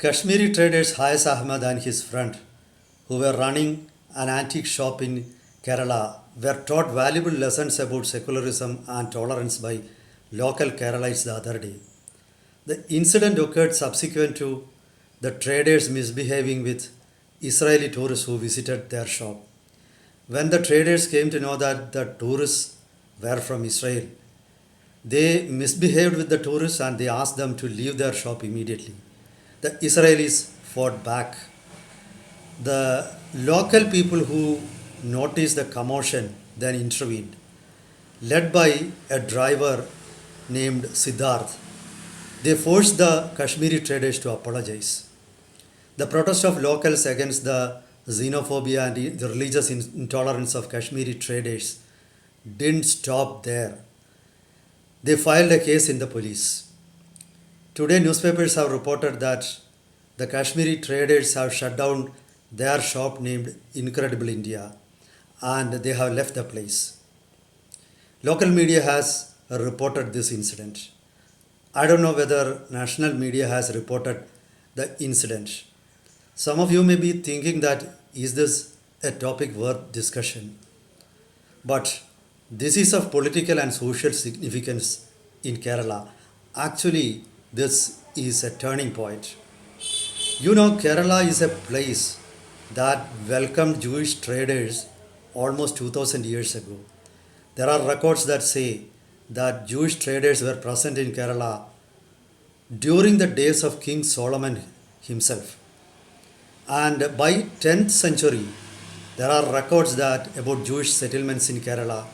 Kashmiri Traders Hayes Ahmed and his friend, who were running an antique shop in Kerala, were taught valuable lessons about secularism and tolerance by local Keralites the other day. The incident occurred subsequent to the traders misbehaving with Israeli tourists who visited their shop. When the traders came to know that the tourists were from Israel, they misbehaved with the tourists and they asked them to leave their shop immediately. The Israelis fought back. The local people who noticed the commotion then intervened, led by a driver named Siddharth. They forced the Kashmiri traders to apologize. The protest of locals against the xenophobia and the religious intolerance of Kashmiri traders didn't stop there. They filed a case in the police. Today, newspapers have reported that the Kashmiri traders have shut down their shop named Incredible India and they have left the place. Local media has reported this incident. I don't know whether national media has reported the incident. Some of you may be thinking that is this a topic worth discussion? But this is of political and social significance in Kerala. Actually, this is a turning point. You know, Kerala is a place that welcomed Jewish traders almost 2000 years ago. There are records that say that Jewish traders were present in Kerala during the days of King Solomon himself. And by 10th century, there are records that about Jewish settlements in Kerala,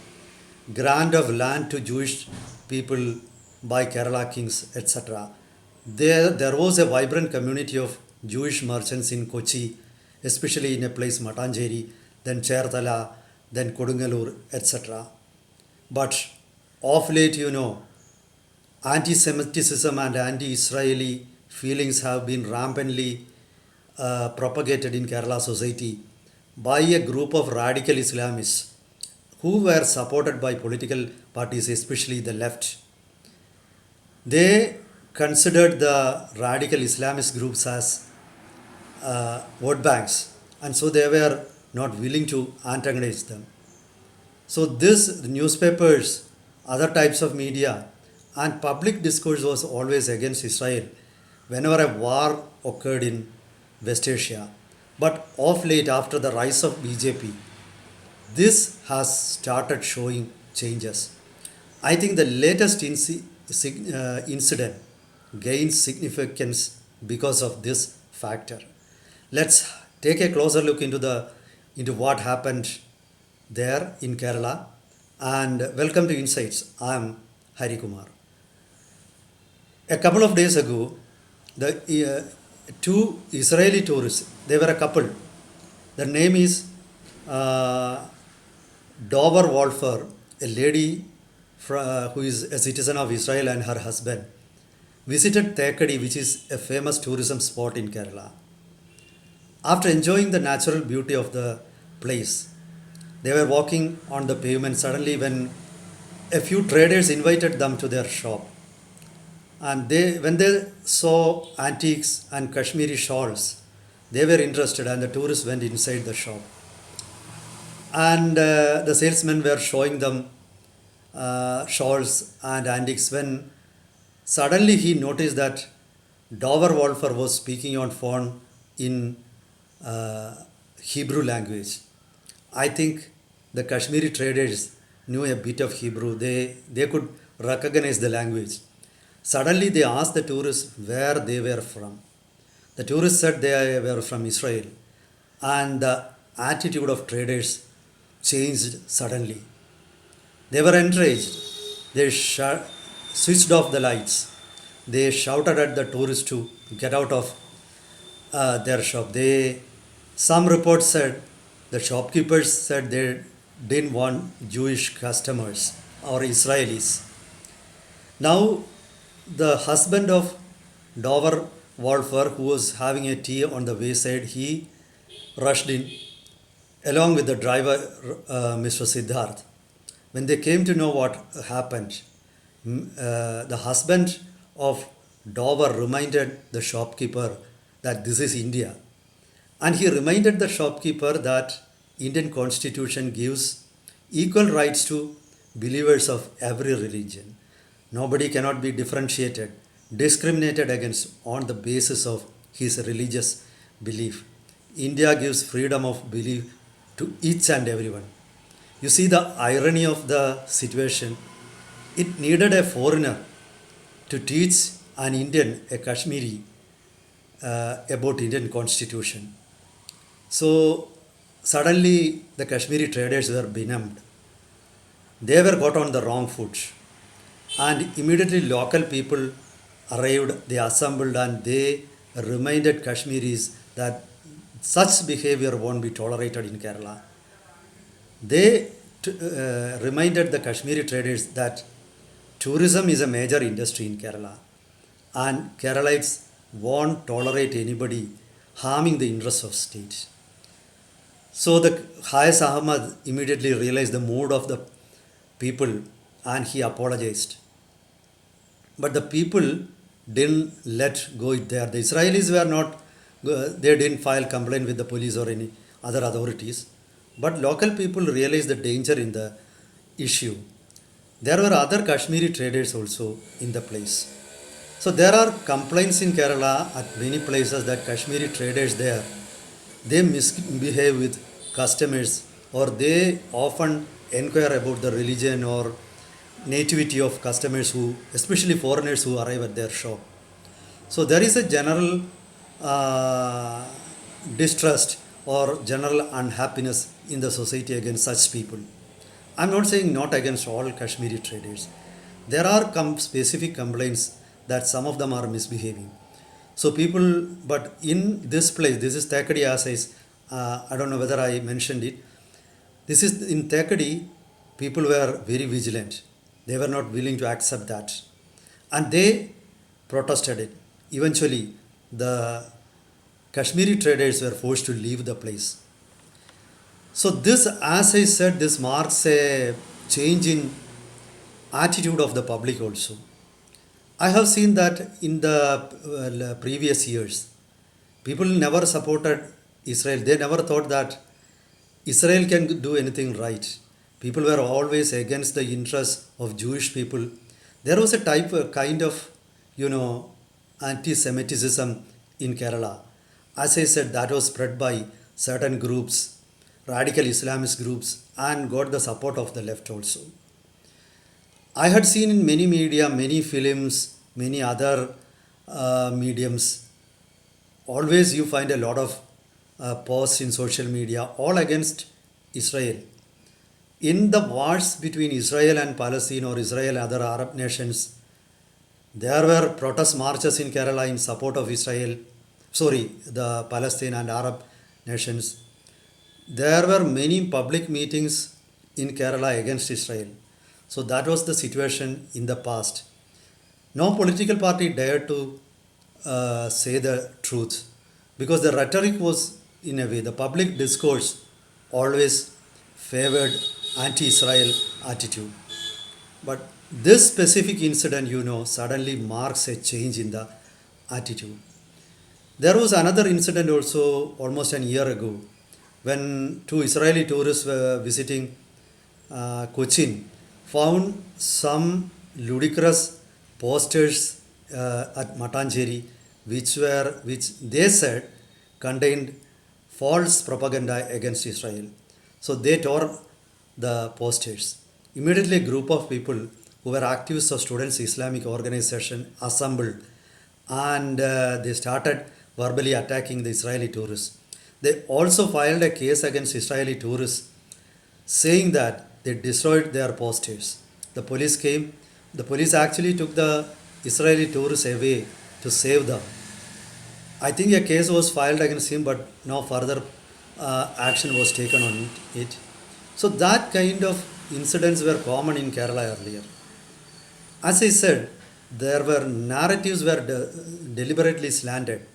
grant of land to Jewish people by Kerala kings, etc. There was a vibrant community of Jewish merchants in Kochi, especially in a place Matanjeri, then Chertala, then Kodungalur, etc. But of late, you know, anti-Semitism and anti-Israeli feelings have been rampantly propagated in Kerala society by a group of radical Islamists who were supported by political parties, especially the left. They considered the radical Islamist groups as vote banks, and so they were not willing to antagonize them. So this newspapers, other types of media, and public discourse was always against Israel whenever a war occurred in West Asia. But of late, after the rise of BJP, this has started showing changes. I think the latest incident gains significance because of this factor. Let's take a closer look into what happened there in Kerala. And welcome to Insights. I am Hari Kumar. A couple of days ago, the two Israeli tourists, they were a couple. Their name is Dover Wolfer, a lady who is a citizen of Israel, and her husband visited Thekkady, which is a famous tourism spot in Kerala. After enjoying the natural beauty of the place, they were walking on the pavement suddenly when a few traders invited them to their shop. And when they saw antiques and Kashmiri shawls, they were interested and the tourists went inside the shop. And the salesmen were showing them shawls and antiques when suddenly he noticed that Dover Wolfer was speaking on phone in Hebrew language. I think the Kashmiri traders knew a bit of Hebrew. They could recognize the language. Suddenly they asked the tourists where they were from. The tourists said they were from Israel. And the attitude of traders changed suddenly. They were enraged. They switched off the lights. They shouted at the tourists to get out of their shop. Some reports said the shopkeepers said they didn't want Jewish customers or Israelis. Now, the husband of Dover Wolfer, who was having a tea on the wayside, he rushed in along with the driver, Mr. Siddharth. When they came to know what happened, the husband of Dover reminded the shopkeeper that this is India. And he reminded the shopkeeper that Indian constitution gives equal rights to believers of every religion. Nobody cannot be differentiated, discriminated against on the basis of his religious belief. India gives freedom of belief to each and everyone. You see the irony of the situation. It needed a foreigner to teach an Indian, a Kashmiri, about Indian constitution. So suddenly the Kashmiri traders were benumbed. They were got on the wrong foot. And immediately local people arrived, they assembled and they reminded Kashmiris that such behavior won't be tolerated in Kerala. They reminded the Kashmiri traders that tourism is a major industry in Kerala and Keralites won't tolerate anybody harming the interests of state. So the Hayes Ahmad immediately realized the mood of the people and he apologized. But the people didn't let go it there. The Israelis were not, they didn't file complaint with the police or any other authorities. But local people realized the danger in the issue. There were other Kashmiri traders also in the place. So there are complaints in Kerala at many places that Kashmiri traders there, they misbehave with customers or they often inquire about the religion or nativity of customers who, especially foreigners who arrive at their shop. So there is a general distrust or general unhappiness in the society against such people. I'm not saying not against all Kashmiri traders. There are specific complaints that some of them are misbehaving. So people, but in this place, this is Thekkady as I don't know whether I mentioned it. This is in Thekkady, people were very vigilant. They were not willing to accept that. And they protested it. Eventually, the Kashmiri traders were forced to leave the place. So this, as I said, this marks a change in attitude of the public also. I have seen that in the previous years, people never supported Israel. They never thought that Israel can do anything right. People were always against the interests of Jewish people. There was a kind of, antisemitism in Kerala. As I said, that was spread by certain groups, radical Islamist groups, and got the support of the left also. I had seen in many media, many films, many other mediums, always you find a lot of posts in social media all against Israel. In the wars between Israel and Palestine or Israel and other Arab nations, there were protest marches in Kerala in support of the Palestine and Arab nations. There were many public meetings in Kerala against Israel. So that was the situation in the past. No political party dared to say the truth because the rhetoric was, in a way, the public discourse always favored anti-Israel attitude. But this specific incident, suddenly marks a change in the attitude. There was another incident also almost a year ago when two Israeli tourists were visiting Cochin, found some ludicrous posters at Matancheri which they said contained false propaganda against Israel. So they tore the posters. Immediately a group of people who were activists of Students' Islamic Organization assembled and they started verbally attacking the Israeli tourists. They also filed a case against Israeli tourists saying that they destroyed their posters. The police came. The police actually took the Israeli tourists away to save them. I think a case was filed against him, but no further action was taken on it. So that kind of incidents were common in Kerala earlier. As I said, there were narratives were deliberately slanted.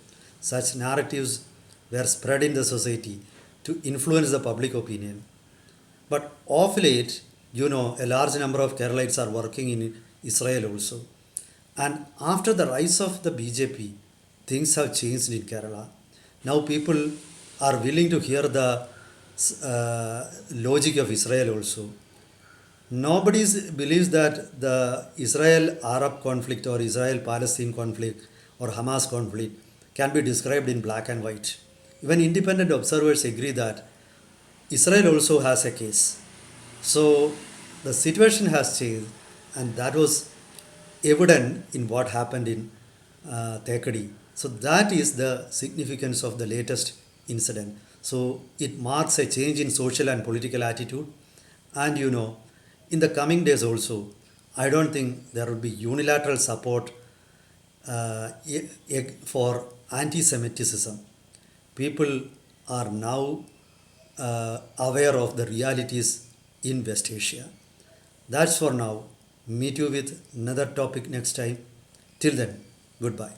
Such narratives were spread in the society to influence the public opinion. But of late, a large number of Keralites are working in Israel also. And after the rise of the BJP, things have changed in Kerala. Now people are willing to hear the logic of Israel also. Nobody believes that the Israel-Arab conflict or Israel-Palestine conflict or Hamas conflict can be described in black and white. Even independent observers agree that Israel also has a case. So the situation has changed, and that was evident in what happened in Thekkady. So that is the significance of the latest incident. So it marks a change in social and political attitude. And in the coming days also, I don't think there will be unilateral support for anti-Semitism. People are now aware of the realities in West Asia. That's for now. Meet you with another topic next time. Till then, goodbye.